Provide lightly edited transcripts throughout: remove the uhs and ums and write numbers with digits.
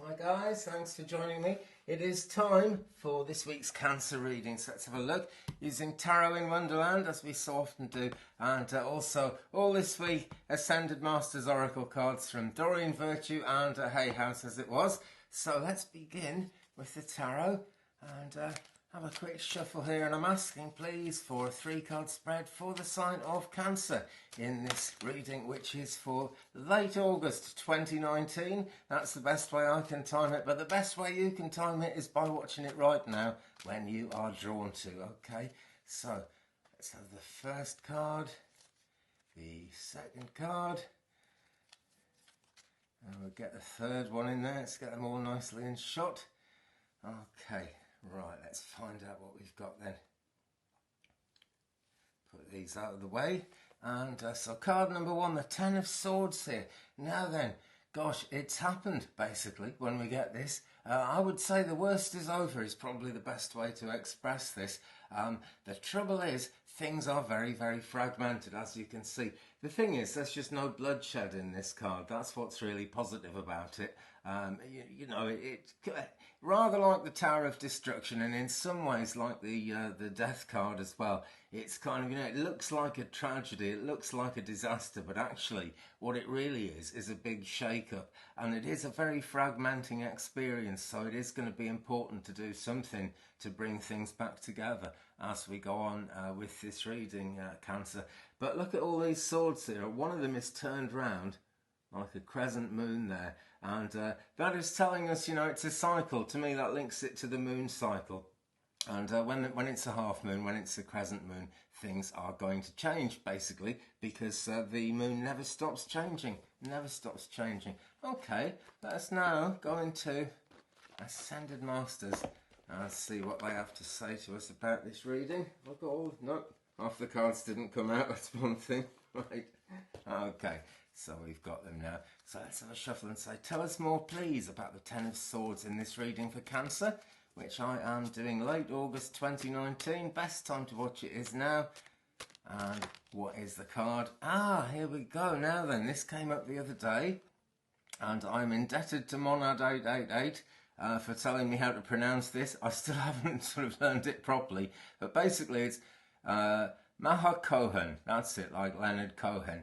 Hi guys, thanks for joining me. It is time for this week's Cancer reading, so let's have a look using Tarot in Wonderland as we so often do, and also all this week Ascended Masters Oracle cards from Doreen Virtue and Hay House as it was. So let's begin with the Tarot and have a quick shuffle here, and I'm asking please for a 3-card spread for the sign of Cancer in this reading, which is for late August 2019. That's the best way I can time it, but the best way you can time it is by watching it right now when you are drawn to. Okay, so let's have the first card, the second card, and we'll get the third one in there. Let's get them all nicely in shot. Okay. Right, let's find out what we've got then. Put these out of the way. And so card number 1, the 10 of Swords here. Now then, gosh, it's happened basically when we get this. I would say the worst is over is probably the best way to express this. The trouble is, things are very, very fragmented, as you can see. The thing is, there's just no bloodshed in this card. That's what's really positive about it. You know, it rather like the Tower of Destruction, and in some ways like the Death card as well. It's kind of, you know, it looks like a tragedy, it looks like a disaster, but actually what it really is a big shake-up, and it is a very fragmenting experience, so it is going to be important to do something to bring things back together as we go on with this reading, Cancer. But look at all these swords here. One of them is turned round like a crescent moon there, and that is telling us, you know, it's a cycle. To me, that links it to the moon cycle. And when it's a half moon, when it's a crescent moon, things are going to change, basically, because the moon never stops changing, never stops changing. Okay, let's now go into Ascended Masters and see what they have to say to us about this reading. I've got all, no, half the cards didn't come out, that's one thing, right? Okay, so we've got them now. So let's have a shuffle and say, tell us more, please, about the 10 of Swords in this reading for Cancer, which I am doing late August 2019. Best time to watch it is now. And what is the card? Ah, here we go. Now then, this came up the other day, and I'm indebted to Monad888 for telling me how to pronounce this. I still haven't sort of learned it properly, but basically it's Maha Cohen. That's it, like Leonard Cohen.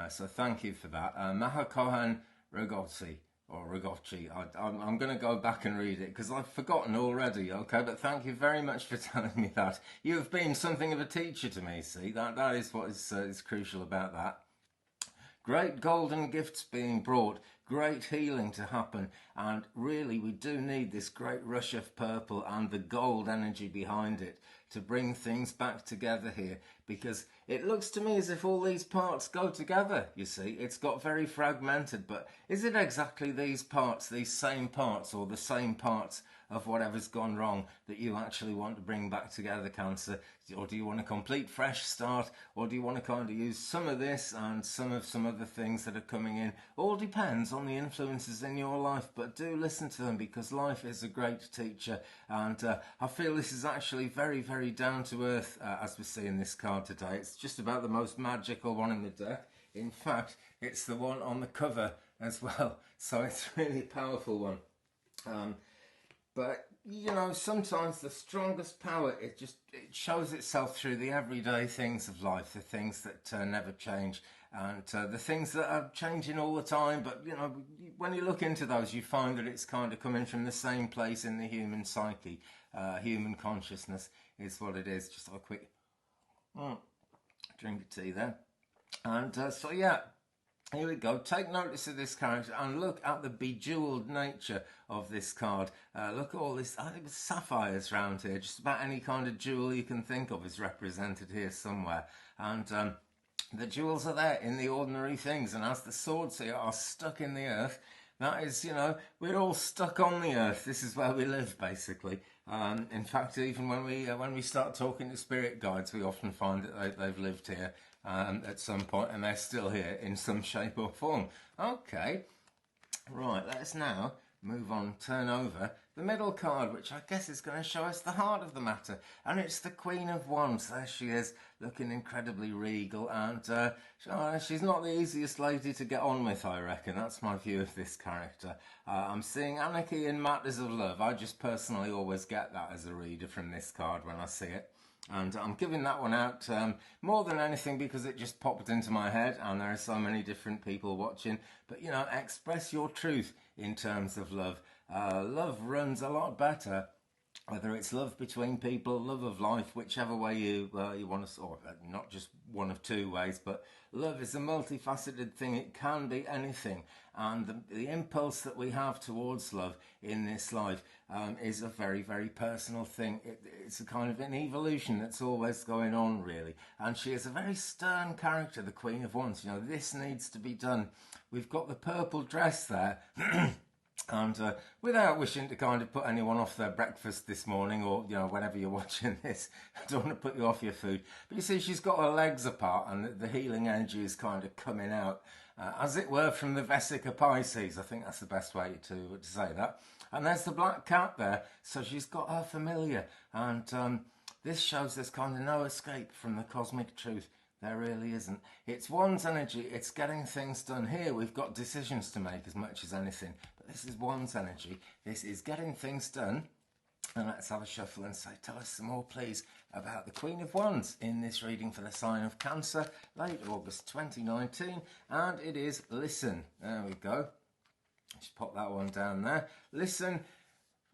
So thank you for that. Maha Cohen Ragozzi. Or Ragocci. I'm going to go back and read it because I've forgotten already, okay? But thank you very much for telling me that. You have been something of a teacher to me, see? That is what is crucial about that. Great golden gifts being brought, great healing to happen, and really we do need this great rush of purple and the gold energy behind it to bring things back together here, because it looks to me as if all these parts go together, you see. It's got very fragmented, but is it exactly these parts, these same parts, or the same parts of whatever's gone wrong that you actually want to bring back together, Cancer? Or do you want a complete fresh start, or do you want to kind of use some of this and some other things that are coming in? All depends on the influences in your life, but do listen to them, because life is a great teacher, and I feel this is actually very, very down to earth, as we see in this card today. It's just about the most magical one in the deck. In fact, it's the one on the cover as well, so it's a really powerful one. But, you know, sometimes the strongest power, it shows itself through the everyday things of life, the things that never change, and the things that are changing all the time. But, you know, when you look into those, you find that it's kind of coming from the same place in the human psyche. Human consciousness is what it is. Just a quick drink of tea there. And so, yeah. Here we go. Take notice of this character and look at the bejeweled nature of this card. Look at all this, I think it's sapphires around here. Just about any kind of jewel you can think of is represented here somewhere. And the jewels are there in the ordinary things. And as the swords here are stuck in the earth, that is, you know, we're all stuck on the earth. This is where we live, basically. In fact, even when we start talking to spirit guides, we often find that they've lived here at some point, and they're still here in some shape or form. Okay, right, let's now move on, turn over the middle card, which I guess is going to show us the heart of the matter. And it's the Queen of Wands. There she is, looking incredibly regal. And she's not the easiest lady to get on with, I reckon. That's my view of this character. I'm seeing anarchy in matters of love. I just personally always get that as a reader from this card when I see it. And I'm giving that one out more than anything because it just popped into my head and there are so many different people watching. But, you know, express your truth in terms of love. Love runs a lot better, whether it's love between people, love of life, whichever way you want to, or not just one of two ways, but love is a multifaceted thing. It can be anything. And the impulse that we have towards love in this life is a very, very personal thing. It's a kind of an evolution that's always going on, really. And she is a very stern character, the Queen of Wands. You know, this needs to be done. We've got the purple dress there. And without wishing to kind of put anyone off their breakfast this morning or, you know, whenever you're watching this, I don't want to put you off your food. But you see, she's got her legs apart and the healing energy is kind of coming out, as it were, from the Vesica Pisces. I think that's the best way to say that. And there's the black cat there. So she's got her familiar. And this shows there's kind of no escape from the cosmic truth. There really isn't. It's Wands energy. It's getting things done. Here we've got decisions to make as much as anything. But this is Wands energy. This is getting things done. And let's have a shuffle and say, tell us some more, please, about the Queen of Wands in this reading for the sign of Cancer, late August 2019. And it is listen. There we go. Just pop that one down there. Listen.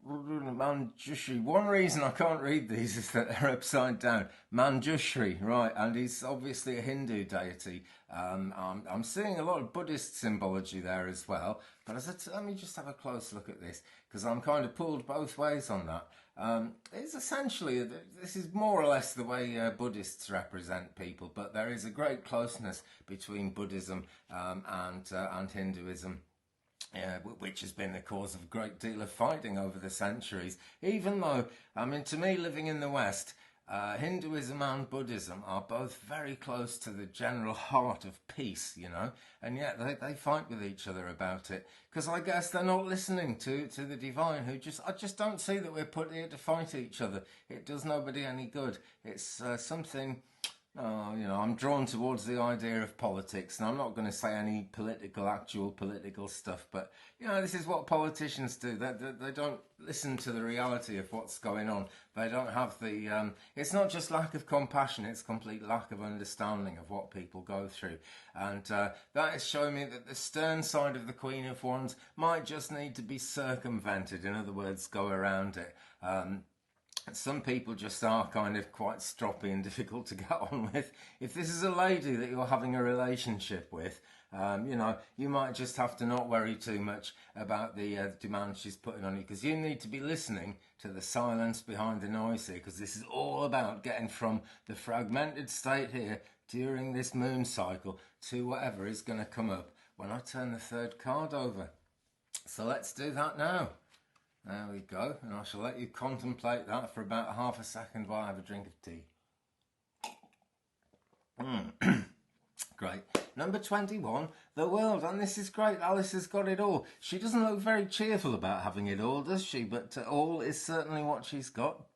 Manjushri. One reason I can't read these is that they're upside down. Manjushri, right, and he's obviously a Hindu deity. I'm seeing a lot of Buddhist symbology there as well. But let me just have a close look at this because I'm kind of pulled both ways on that. It's essentially, this is more or less the way Buddhists represent people, but there is a great closeness between Buddhism and Hinduism. Which has been the cause of a great deal of fighting over the centuries. Even though, I mean, to me, living in the West, Hinduism and Buddhism are both very close to the general heart of peace, you know, and yet they fight with each other about it. Because I guess they're not listening to the divine, I just don't see that we're put here to fight each other. It does nobody any good. It's something... Oh, you know, I'm drawn towards the idea of politics, and I'm not going to say any actual political stuff, but, you know, this is what politicians do. They don't listen to the reality of what's going on. They don't have the... it's not just lack of compassion, it's complete lack of understanding of what people go through. And that is showing me that the stern side of the Queen of Wands might just need to be circumvented, in other words, go around it. Some people just are kind of quite stroppy and difficult to get on with. If this is a lady that you're having a relationship with, you know, you might just have to not worry too much about the demand she's putting on you, because you need to be listening to the silence behind the noise here, because this is all about getting from the fragmented state here during this moon cycle to whatever is going to come up when I turn the third card over. So let's do that now. There we go, and I shall let you contemplate that for about half a second while I have a drink of tea. Great. Number 21, the world, and this is great. Alice has got it all. She doesn't look very cheerful about having it all, does she? But all is certainly what she's got.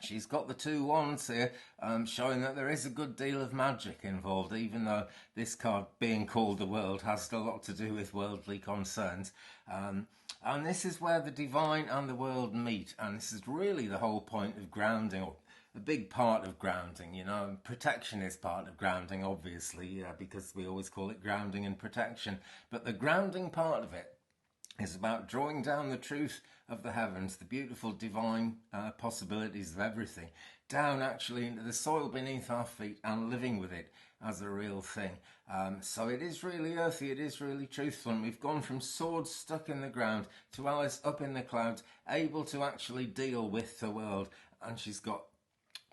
She's got the two wands here, showing that there is a good deal of magic involved, even though this card, being called the world, has a lot to do with worldly concerns. And this is where the divine and the world meet, and this is really the whole point of grounding, or a big part of grounding, you know. Protection is part of grounding, obviously, because we always call it grounding and protection. But the grounding part of it is about drawing down the truth of the heavens, the beautiful divine possibilities of everything, down actually into the soil beneath our feet and living with it as a real thing. So it is really earthy, it is really truthful, and we've gone from swords stuck in the ground to Alice up in the clouds, able to actually deal with the world. And she's got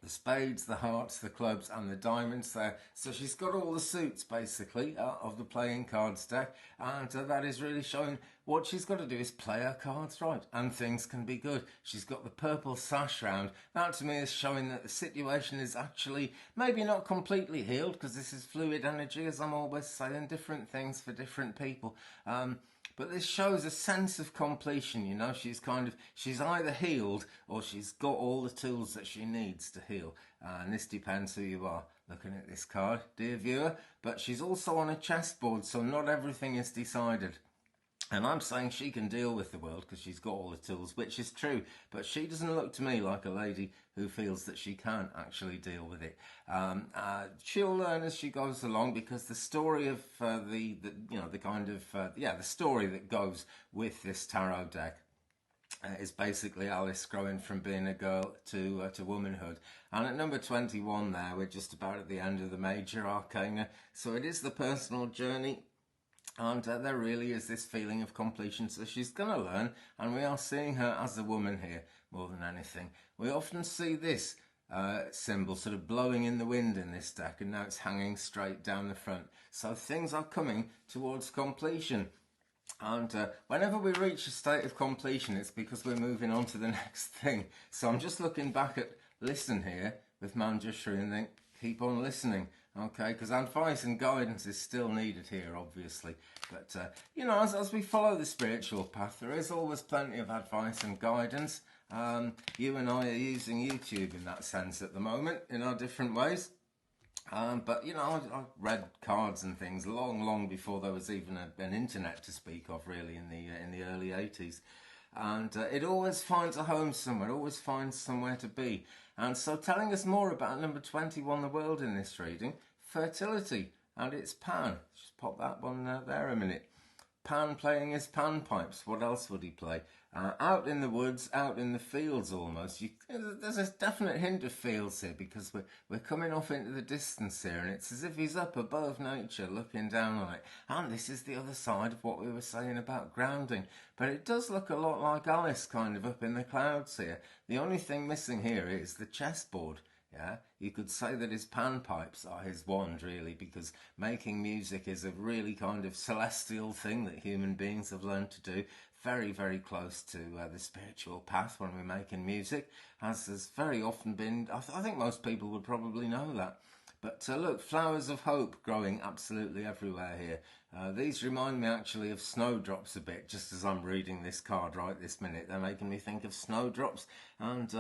the spades, the hearts, the clubs and the diamonds there. So she's got all the suits, basically, of the playing cards deck. And that is really showing what she's got to do is play her cards right and things can be good. She's got the purple sash round. That to me is showing that the situation is actually maybe not completely healed, because this is fluid energy, as I'm always saying, different things for different people. But this shows a sense of completion, you know. She's either healed or she's got all the tools that she needs to heal. And this depends who you are looking at this card, dear viewer. But she's also on a chessboard, so not everything is decided. And I'm saying she can deal with the world because she's got all the tools, which is true. But she doesn't look to me like a lady who feels that she can't actually deal with it. She'll learn as she goes along, because the story of the story that goes with this tarot deck is basically Alice growing from being a girl to womanhood. And at number 21 there, we're just about at the end of the major arcana. So it is the personal journey. And there really is this feeling of completion. So she's going to learn, and we are seeing her as a woman here more than anything. We often see this symbol sort of blowing in the wind in this deck, and now it's hanging straight down the front. So things are coming towards completion. And whenever we reach a state of completion, it's because we're moving on to the next thing. So I'm just looking back at listen here with Manjushri and think, keep on listening. Okay, because advice and guidance is still needed here, obviously. But, you know, as we follow the spiritual path, there is always plenty of advice and guidance. You and I are using YouTube in that sense at the moment, in our different ways. But, you know, I read cards and things long before there was even an internet to speak of, really, in the early 80s. And it always finds a home somewhere, always finds somewhere to be. And so telling us more about number 21, the world in this reading, fertility, and it's Pan. Just pop that one there a minute. Pan playing his panpipes. What else would he play? Out in the woods, out in the fields almost. There's a definite hint of fields here, because we're coming off into the distance here, and it's as if he's up above nature looking down on it. And this is the other side of what we were saying about grounding. But it does look a lot like Alice kind of up in the clouds here. The only thing missing here is the chessboard. Yeah, you could say that his panpipes are his wand, really, because making music is a really kind of celestial thing that human beings have learned to do. Very, very close to the spiritual path when we're making music, as has very often been. I think most people would probably know that. But look, flowers of hope growing absolutely everywhere here. These remind me actually of snowdrops a bit, just as I'm reading this card right this minute. They're making me think of snowdrops. And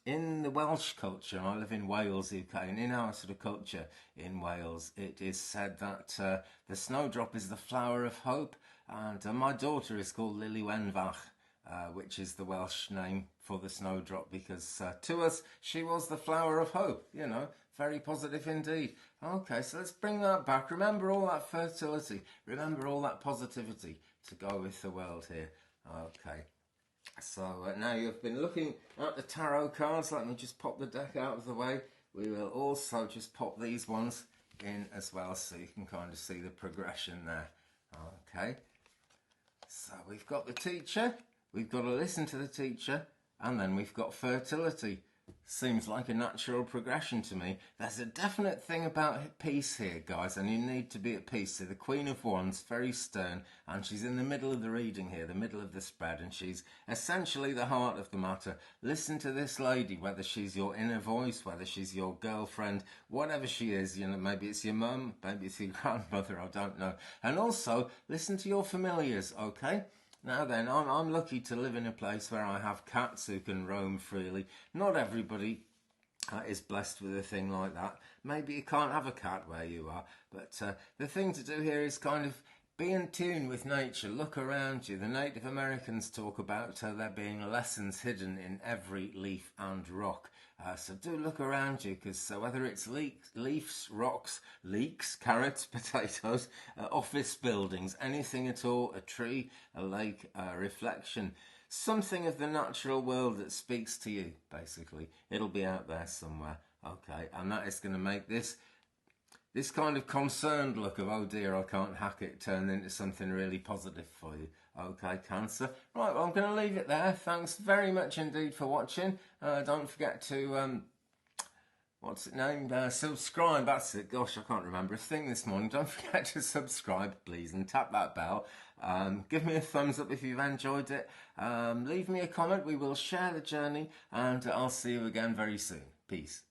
in the Welsh culture, I live in Wales, UK, and in our sort of culture in Wales, it is said that the snowdrop is the flower of hope. And my daughter is called Lily Wenfach, which is the Welsh name for the snowdrop, because to us, she was the flower of hope, you know, very positive indeed. Okay, so let's bring that back. Remember all that fertility. Remember all that positivity to go with the world here. Okay, so now you've been looking at the tarot cards. Let me just pop the deck out of the way. We will also just pop these ones in as well, so you can kind of see the progression there. Okay. So we've got the teacher, we've got to listen to the teacher, and then we've got fertility. Seems like a natural progression to me. There's a definite thing about peace here, guys, and you need to be at peace. So the Queen of Wands, very stern, and she's in the middle of the reading here, the middle of the spread, and she's essentially the heart of the matter. Listen to this lady, whether she's your inner voice, whether she's your girlfriend, whatever she is, you know, maybe it's your mum, maybe it's your grandmother, I don't know. And also, listen to your familiars, okay? Now then, I'm lucky to live in a place where I have cats who can roam freely. Not everybody is blessed with a thing like that. Maybe you can't have a cat where you are, but the thing to do here is kind of be in tune with nature. Look around you. The Native Americans talk about there being lessons hidden in every leaf and rock. So do look around you, because whether it's leaves, rocks, leeks, carrots, potatoes, office buildings, anything at all, a tree, a lake, a reflection, something of the natural world that speaks to you, basically. It'll be out there somewhere. Okay, and that is going to make this kind of concerned look of, oh dear, I can't hack it, turn into something really positive for you. Okay, Cancer. Right, well, I'm going to leave it there. Thanks very much indeed for watching. Don't forget to, what's it named? Subscribe, that's it. Gosh, I can't remember a thing this morning. Don't forget to subscribe, please, and tap that bell. Give me a thumbs up if you've enjoyed it. Leave me a comment. We will share the journey, and I'll see you again very soon. Peace.